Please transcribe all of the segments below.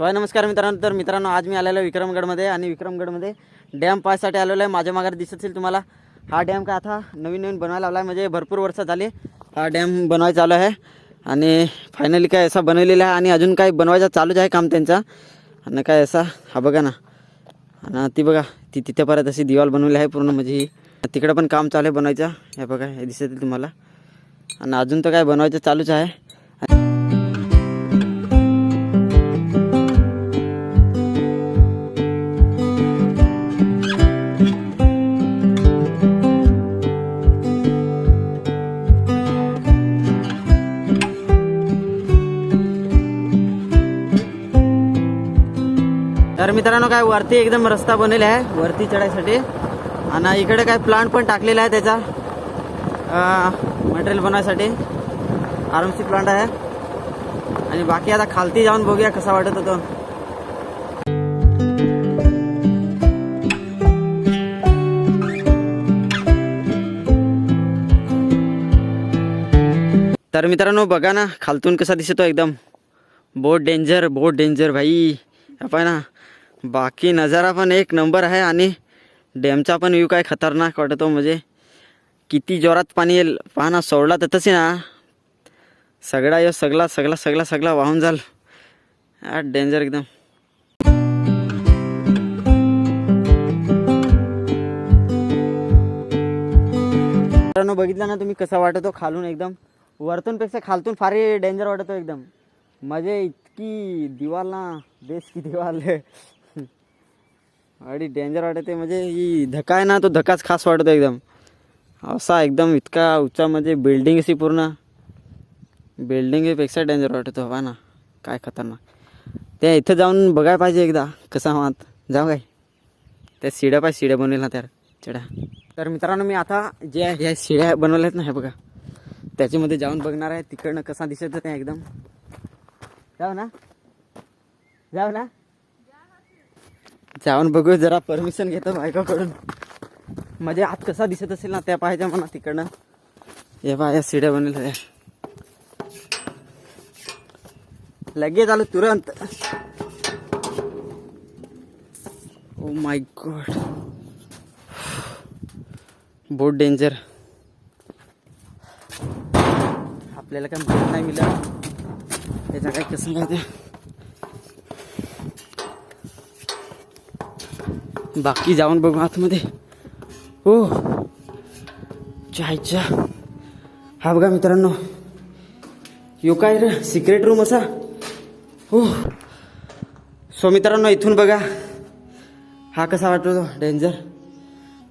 नमस्कार मित्रांनो, आज मी आलेलो आहे विक्रमगडमध्ये आणि विक्रमगडमध्ये डॅम पाहायसाठी आलेलो आहे। माझ्या मागे दिसत असेल तुम्हाला हा डॅम का आता नवीन बनवायला लावला आहे, म्हणजे भरपूर वर्ष झाली हा डॅम बनवायचा चालू आहे आणि फायनली काय असा बनवलेला आहे आणि अजून काय बनवायचं चालूच आहे काम त्यांचा। आणि काय असा हा बघा ना, आणि ती बघा ती तिथे परत अशी दिवाल बनवली आहे पूर्ण, म्हणजे तिकडे पण काम चालू आहे बनवायचं। हे बघा हे दिसत असेल तुम्हाला, आणि अजून तर काय बनवायचं चालूच आहे। तर मित्रांनो काय वरती एकदम रस्ता बनलेला आहे वरती चढायसाठी, आणि इकडे काय प्लांट पण टाकलेला आहे त्याचा मटेरियल बनवायसाठी, आरामसी प्लांट आहे। आणि बाकी आता खालती जाऊन बघूया कसा वाटत होतो। तर मित्रांनो बघा ना खालतून कसा दिसतो, एकदम बहुत डेंजर भाई। आपण ना बाकी नजारा पण एक नंबर आहे आणि डॅमचा पण व्ह्यू काय खतरनाक वाटतो, म्हणजे किती जोरात पाणी येईल पहा ना। सोडला तर तसे ना सगळा वाहून जाल, डेंजर एकदम। मित्रांनो बघितलं ना तुम्ही कसा वाटतो खालून, एकदम वरतून पेक्षा खालतून फार डेंजर वाटतो एकदम। म्हणजे इतकी दिवाल ना, देश की दिवाल अडी डेंजर वाटते, म्हणजे ही धक्का आहे ना तो धक्काच खास वाटतो एकदम। असा एकदम इतका उंचा, म्हणजे बिल्डिंग अशी पूर्ण बिल्डिंगपेक्षा डेंजर वाटतो हा ना, काय खतरनाक। त्या इथं जाऊन बघायला पाहिजे एकदा कसा मात जाऊ काय, त्या शिड्या बनवल्या ना त्या चढ्या। तर मित्रांनो मी आता जे ह्या शिड्या बनवल्या आहेत ना, हे बघा त्याच्यामध्ये जाऊन बघणार आहे तिकडनं कसा दिसत ते एकदम। जाऊ ना जाऊन बघू, जरा परमिशन घेतो बायकाकडून, म्हणजे आत कसा दिसत असेल ना त्या पाहायच्या म्हणा तिकडनं। हे बा या शिड्या बनवल्या लगेच आलो तुरंत। ओ माय गॉड, बहुत डेंजर। आपल्याला काय माहित नाही मिळालं त्याचा काय कसं काय ते, बाकी जाऊन बघू आतमध्ये। हो चायचा हा बघा मित्रांनो, यो काय रे सिक्रेट रूम असा। हो सो मित्रांनो इथून बघा हा कसा वाटतो डेंजर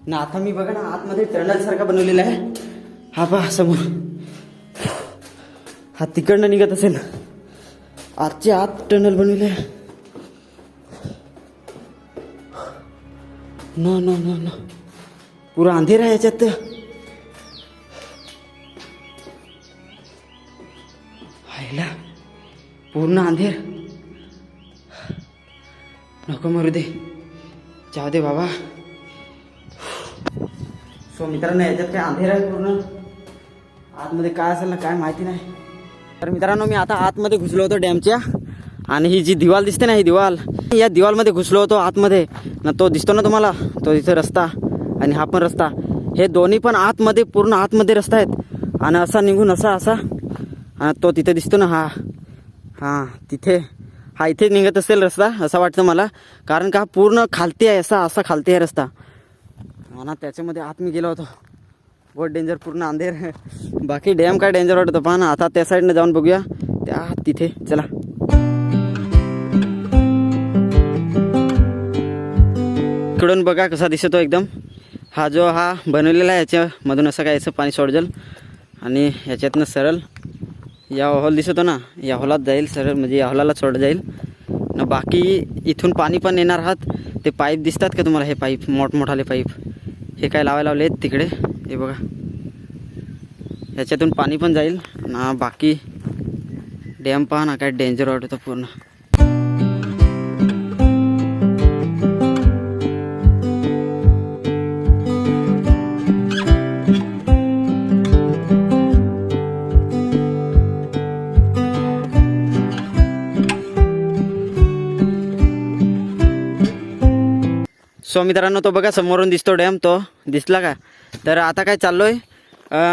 ना। आता मी बघा ना आतमध्ये टनल सारखा बनवलेला आहे, हा पहा समोर, हा तिकडनं निघत असेल, आतच्या आत टनल बनवले आहे। नो पुरा अंधेर आहे याच्यात, हायला पूर्ण अंधेर। नको मरू दे, जाऊ दे बाबा। सो मित्रांनो याच्यात काय अंधेर आहे पूर्ण, आतमध्ये काय असेल ना काय माहिती नाही। तर मित्रांनो मी आता आतमध्ये घुसलो होतो डॅमच्या, आणि ही जी दिवाल दिसते ना, ही दिवाल, या दिवालमध्ये घुसलो होतो आतमध्ये ना। तो दिसतो ना तुम्हाला, तो इथे रस्ता आणि हा पण रस्ता, हे दोन्ही पण आतमध्ये पूर्ण आतमध्ये रस्ता आहेत। आणि असा निघून असा तो तिथे दिसतो ना, हा तिथे, हा इथे निघत असेल रस्ता असं वाटतं मला, कारण का पूर्ण खालती आहे, असा खालती आहे रस्ता। ना त्याच्यामध्ये आत मी गेलो होतो, बहुत डेंजर, पूर्ण अंधेर। बाकी डॅम काय डेंजर वाटतं पहा ना। आता त्या साईडने जाऊन बघूया त्या तिथे, चला। इकडून बघा कसा दिसतो एकदम, हा जो हा बनवलेला आहे याच्यामधून असं काय याचं पाणी सोडजल, आणि ह्याच्यातनं सरळ या हॉल दिसतो ना, या हॉलात जाईल सरळ, म्हणजे या हॉलाला सोड जाईल ना। बाकी इथून पाणी पण येणार आहात, ते पाईप दिसतात का तुम्हाला, हे पाईप मोठमोठाले पाईप, हे काय लावायला लावले आहेत तिकडे, हे बघा ह्याच्यातून पाणी पण जाईल ना। बाकी डॅम पहा ना काय डेंजर वाटतं पूर्ण। सो मित्रांनो तो बघा समोरून दिसतो डॅम, तो दिसला का. तर आता काय चाललोय,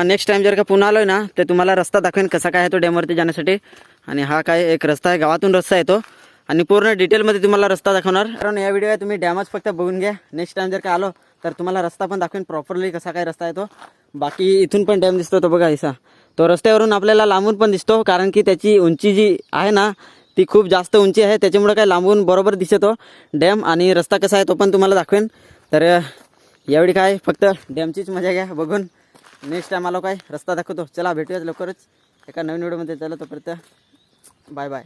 नेक्स्ट टाइम जर का पुन्हा आलोय ना तर तुम्हाला रस्ता दाखवेन कसा काय आहे तो डॅमवरती जाण्यासाठी. आणि हा काय एक रस्ता आहे, गावातून रस्ता आहे तो, आणि पूर्ण डिटेलमध्ये तुम्हाला रस्ता दाखवणार. कारण या व्हिडिओ तुम्ही डॅमच फक्त बघून घ्या. नेक्स्ट टाइम जर का आलो तर तुम्हाला रस्ता पण दाखवेन प्रॉपरली कसा काय रस्ता आहे तो. बाकी इथून पण डॅम दिसतो तो बघा ऐसा, तो रस्त्यावरून आपल्याला लांबून पण दिसतो, कारण की त्याची उंची जी आहे ना ती खूप जास्त उंची आहे, त्याच्यामुळे काय लांबून बरोबर दिसतो डॅम. आणि रस्ता कसा आहे तो पण तुम्हाला दाखवेन. तर यावेळी काय फक्त डॅमचीच मजा घ्या बघून. नेक्स्ट टाइम आलो काय रस्ता दाखवतो. चला भेटूयाच लवकरच एका नवीन व्हिडिओमध्ये. चला तोपर्यंत बाय बाय.